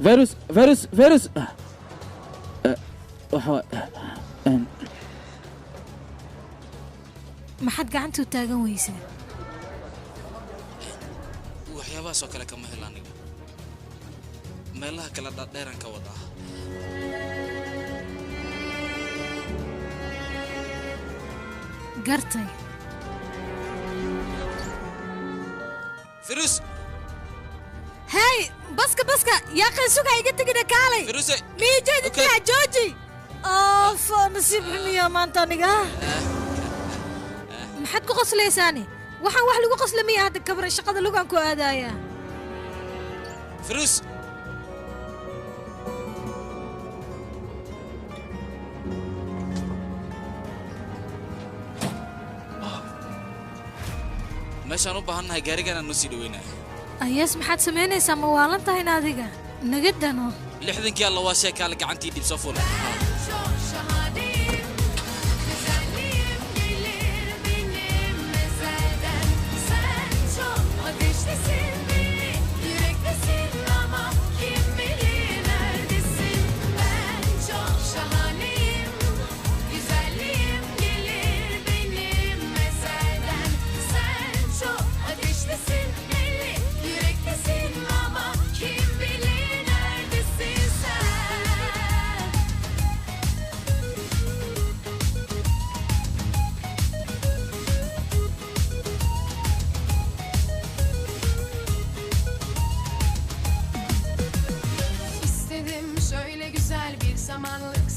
فيروس ما حد قعنتو تاغن ويسه waxyaabahaas oo kale kama helo aniga meelaha kala dheeraan ka wadaa gartay فيروس هاي بسكة يا أخي سوق هيجي تقدر كالي فيروس ميجي يا جوجي اوف نصيب حمية ما انت نقا ما حد قص ليساني waxaan wax lagu qaslamay hada kabar shaqada lugan ku aadaya فيروس meeshaan u baahannahay gaarigan aan noo sii dhaweynaa ayas maxaad samaynaysaa ma waalan tahay adiga naga dano 60kii alla waa shay kaale gacantii dib soo fuul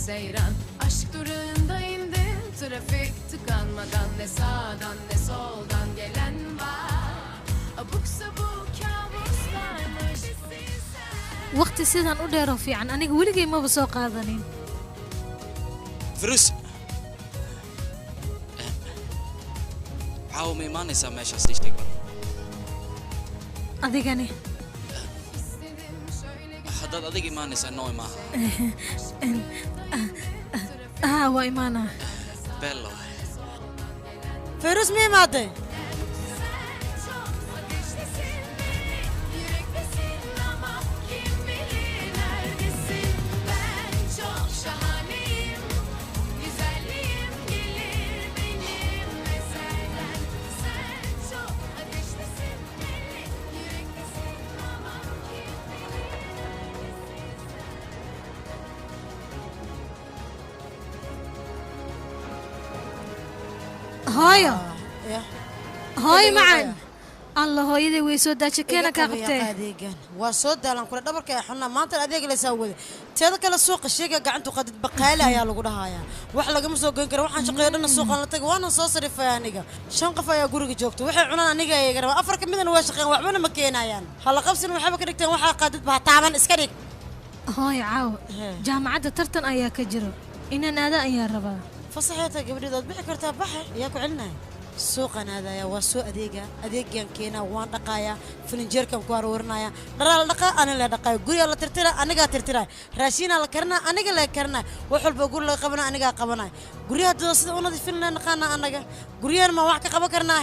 Seyran aşk durağında indim trafik tıkanmadan ne sağdan ne soldan gelen var abuk sabuk kabuslarmış waqti sidan u dheer oo fiican aniga weligay ma soo qaadanin فيروس caawa ma imaanaysaa meeshaas ii sheeg adigani haddaad adiga imaanaysaa noo imaaha waa imaana bello فيروس مين ماده هاي معن الله هويدي ويسو داش كينا كقبته وصود دالان كل دبرك حنا ما انت اديق لا سوود teeda kale suuqa sheega gacantu qadid baqaale ayaa lagu dhahayaa wax laga soo goyn karo waxaan shaqeeyna suuqa la tago waana soo sarifay aniga shan qof ayaa guriga joogto waxay cunaan aniga ay garaba afar ka midna waa shaqeyn waxbana ma keenayaan hala qabsin waxba ka dhigteen waxa qadid baa taaban iska dhig hooy caaw jaamacadda tartan ayaa ka jiro inaan aada ayaa rabaa fasaxeeta gabadheed bixi kartaa baxe ayaa ku celinay suuqan aadaya waa soo adeegan keena waan dhaqaaya filinjeerkan ku aroornaya dharaal dhaqa ana la dhaqay guriga la tirtira aniga tirtira raashin la karna aniga la karna wax walba guri la qabana aniga qabanay guriga dad sida una filna naqana anaga guriga ma wax ka qaban karnaa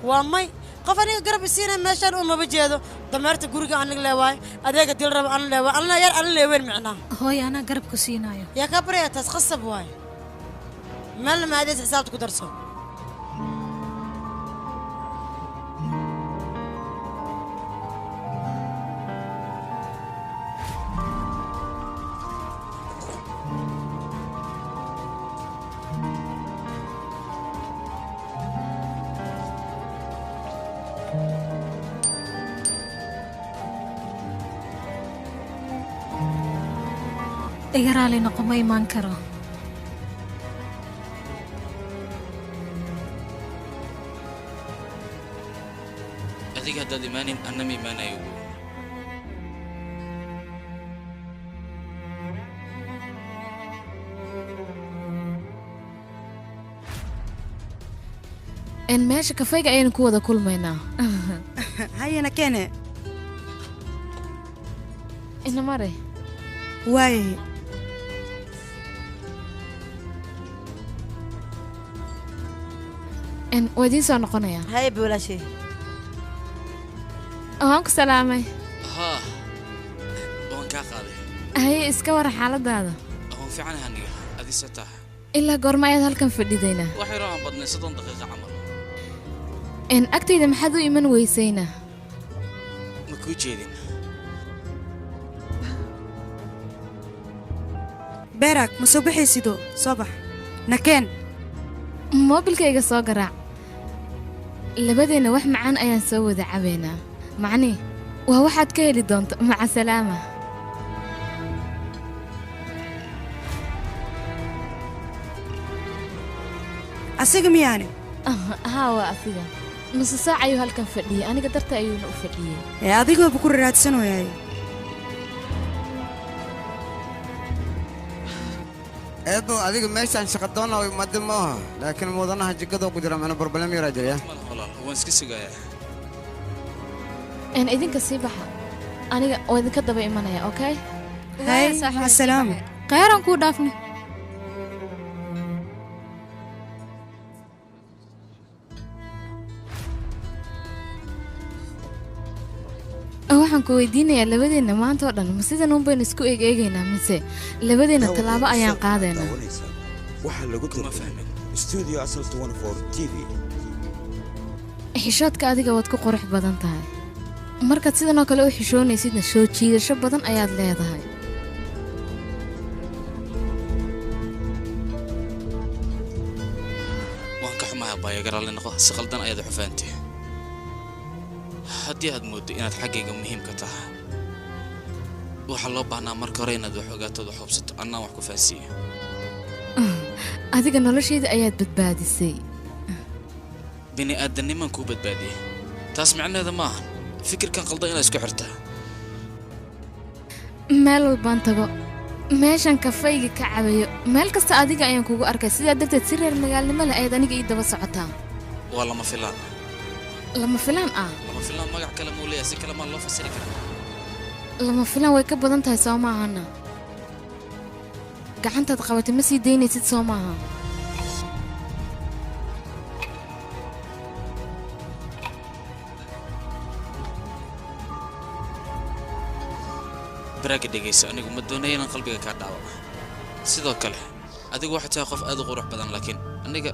waa may qof aniga garab isiina meeshan uma bajeedo dameerta guriga aniga leewaay adeega dil rab an leewaay ana yar an leewayn macna hooy ana garab ku siinayo yaa ka baraya taas qasab waay mal ma adees xisaabta ku darso igaraalay noqon ma imaan karo adiga haddaad imaanin anna ma imaanayo in meesha kafayga ayaynu ku wada kulmaynaa hayana kene ina mare waaye waa idiin soo noqonaya hay bulaashay waan ku salaamay ها وان kaa qaaday haye iska war xaaladaada ahoon fiican aniga adii sataa ilaa goorma ayaad halkan fadhidaynaa waxay rabaan badnay 30 daqiiqo camal agtayda maxaad u iman weysaynaa ma kuu jeedin berak ma soo baxaysido soo bax nakeen moobilkayga soo garaac labadeenna wax macaan ayaan soo wada cabaynaa macnii waa waxaad ka heli doonto maca salaama asiga miyaane haa waa asiga nusu saac ayuu halkan fadhiyey aniga darta ayuuna u fadhiyey ee adigooba ku raraadsanooyaay eebo adiga meeshaan shaqa doona way madin maaha laakiin mudanaha jikada ku jira mana problem yara jiraya walaal waan iska sugayaa idinka sii baxa aniga oo idinka daba imanaya okay hay asalaam khayran ku dhaafni waxaan ku weydiinayaa labadeenna maanta oo dhan ma sidan uun baynu isku eegaynaa mise labadeenna tallaabo ayaan qaadaynaa waxaa lagu tartamay studio asal 24 TV xishoodka adiga waad ku qurux badan tahay markaad sidan oo kale u xishoonaysidna soo jiidasho badan ayaad leedahay waan ka xumahay baayagaraale noqo si qaldan ayaad u xufaantay haddii aad mooddo inaad xaggayga muhiim ka tahay waxaa loo baahnaa marka hore inaad wax ogaatood wax hubsato annaan wax ku fahansiiyo adiga noloshayda ayaad badbaadisay bini aadanimaan kuu badbaadiyey taas micnaheeda maahan fikirkan qaldan inaad isku xirtaa meel walbaan tago meeshan kafayga ka cabayo meel kasta adiga ayaan kugu arkay sidaa darteed si reer magaalnimo leh ayaad aniga ii daba socotaa waa lama filaan lama filaan ah lama filaan magac kale muu leeyahay si kale maa loo fasiri karaa lama filaan way ka badan tahay soo maahana gacantaad qabatay ma sii daynaysid soo maaha baraaga dhegayso anigu ma doonaya inaan qalbiga kaa dhaawaco sidoo kale adigu waxay tahay qof aad u qurux badan laakiin aniga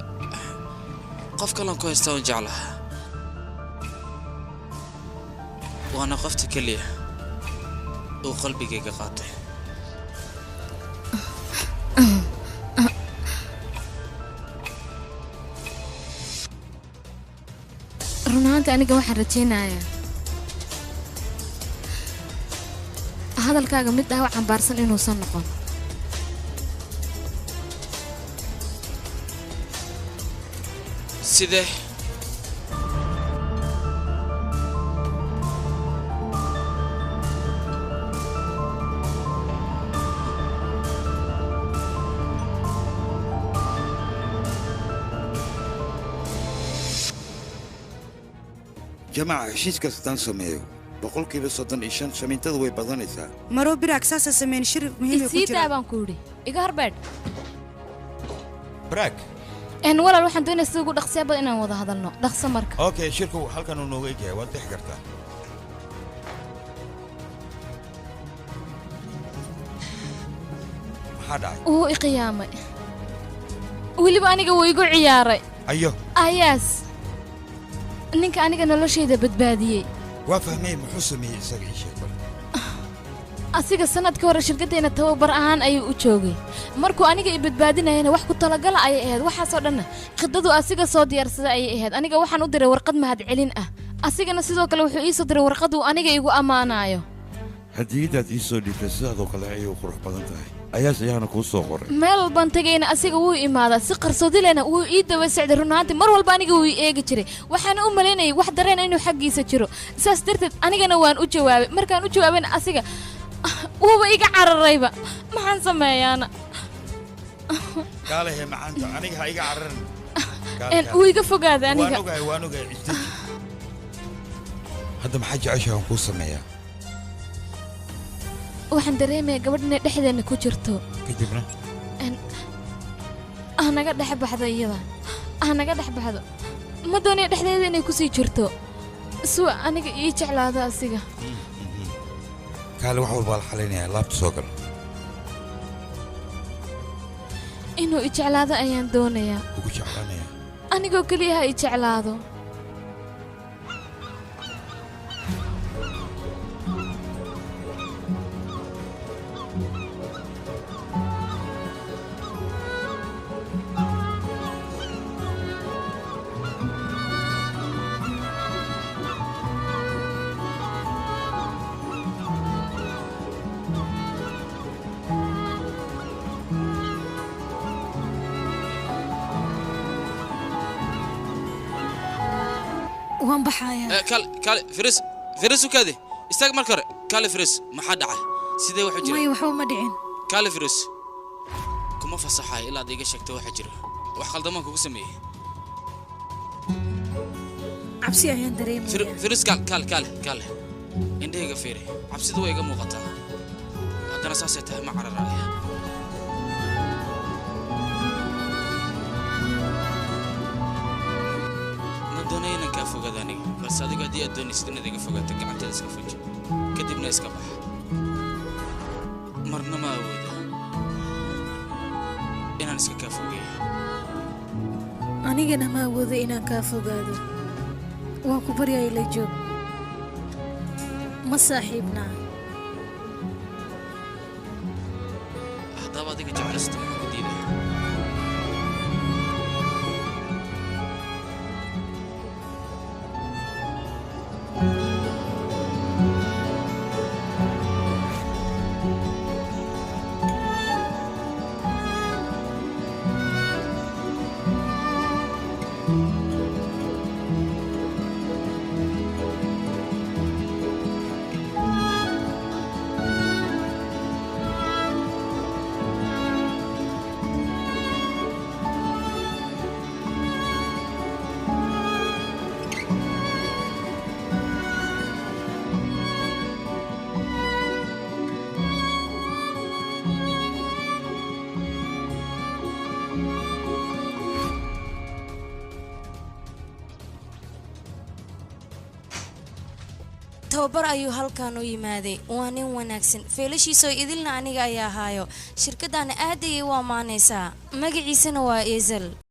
qof kalan ku haystaa oon jeclaha waana qofta keliya uu qalbigayga qaatay run ahaanta aniga waxaan rajaynayaa hadalkaaga mid ah wax cambaarsan inuusan noqon sidee جماعة heshiis kastaan sameeyo boqolkiiba 35 shamiintada way badanaysaa maroo biraag saasa sameyn shir muhiim ah ku isii jira daabaan ku yidhi iga horbeedh براك walaal waxaan doonayaa sida ugu dhaqsiya badan inaan wada hadalno dhaqso marka اوكي شركه halkan uu nooga egyahay waad bixi kartaa maxaa dhacay wuu i qiyaamay weliba aniga wuu igu ciyaaray ayo ayaas ninka aniga noloshayda badbaadiyey waa fahmay muxuu sameeyey isaga ii sheeg bal asiga sanadkii hore shirkaddeena tababar ahaan ayuu u joogay markuu aniga i badbaadinayana wax ku talagala ayay ahayd waxaasoo dhanna khidadu asiga soo diyaarsada ayay ahayd aniga waxaan u diray warqad mahadcelin ah asigana sidoo kale wuxuu ii soo diray warqad uu aniga igu ammaanayo hadiyadaad ii soo dhiibtay sidaadoo kale ayay u qurux badan tahay ayaas ayaana kuu soo qoray meel walbaan tegayna asiga wuu imaadaa si qarsoodilena wuu ii daba socday run ahaantii mar walba aniga wuu ii eegi jiray waxaana u malaynayay wax dareen inuu xaggiisa jiro saas darteed anigana waan u jawaabay markaan u jawaabayna asiga wuuba iga cararayba maxaan sameeyaana kaalehe macaanta aniga ha iga cararin wuu iga fogaaday aniga waan ogahay ciddi hadda maxaa jeceshahay aan kuu sameeyaa waxaan dareemayaa gabadh inay dhexdeenna ku jirto kadibna naga dhex baxdo iyada naga dhex baxdo ma doonaya dhexdeeda inay ku sii jirto suwa aniga ii jeclaado asiga kaale wax walba la xalinayaa laabta soo gal inuu i jeclaado ayaan doonayaa ugu jeclaanaya anigoo keliya ha i jeclaado waan baxayaa kaale firis u kaadi istaag marka hore kaale firis maxaa dhacay sidee waxa jira may waxba ma dhicin kaale firis kuma fasaxay ilaa aad iga sheegto waxa jira wax qaldamaan kugu sameeyey cabsi ayaan dareemayaa firis kaale indhahayga fiiri cabsidu way iga muuqataa haddana saasay tahay ma cararaaya doonayna ka fogaada aniga balse adiga haddii aad doonaysid inaad iga fogaato gacanteeda iska foji kadibna iska bax marna ma awoodo inaan iska kaa fogeeyo anigana ma awoodo inaan kaa fogaado waan ku baryaya la joog ma saaxiibnaa haddaba adiga jeclaysta maxaa ku diidaya tababar ayuu halkan u yimaaday waa nin wanaagsan feelashiisoo idilna aniga ayaa haayo shirkadana aad ayay u ammaanaysaa magaciisana waa eesel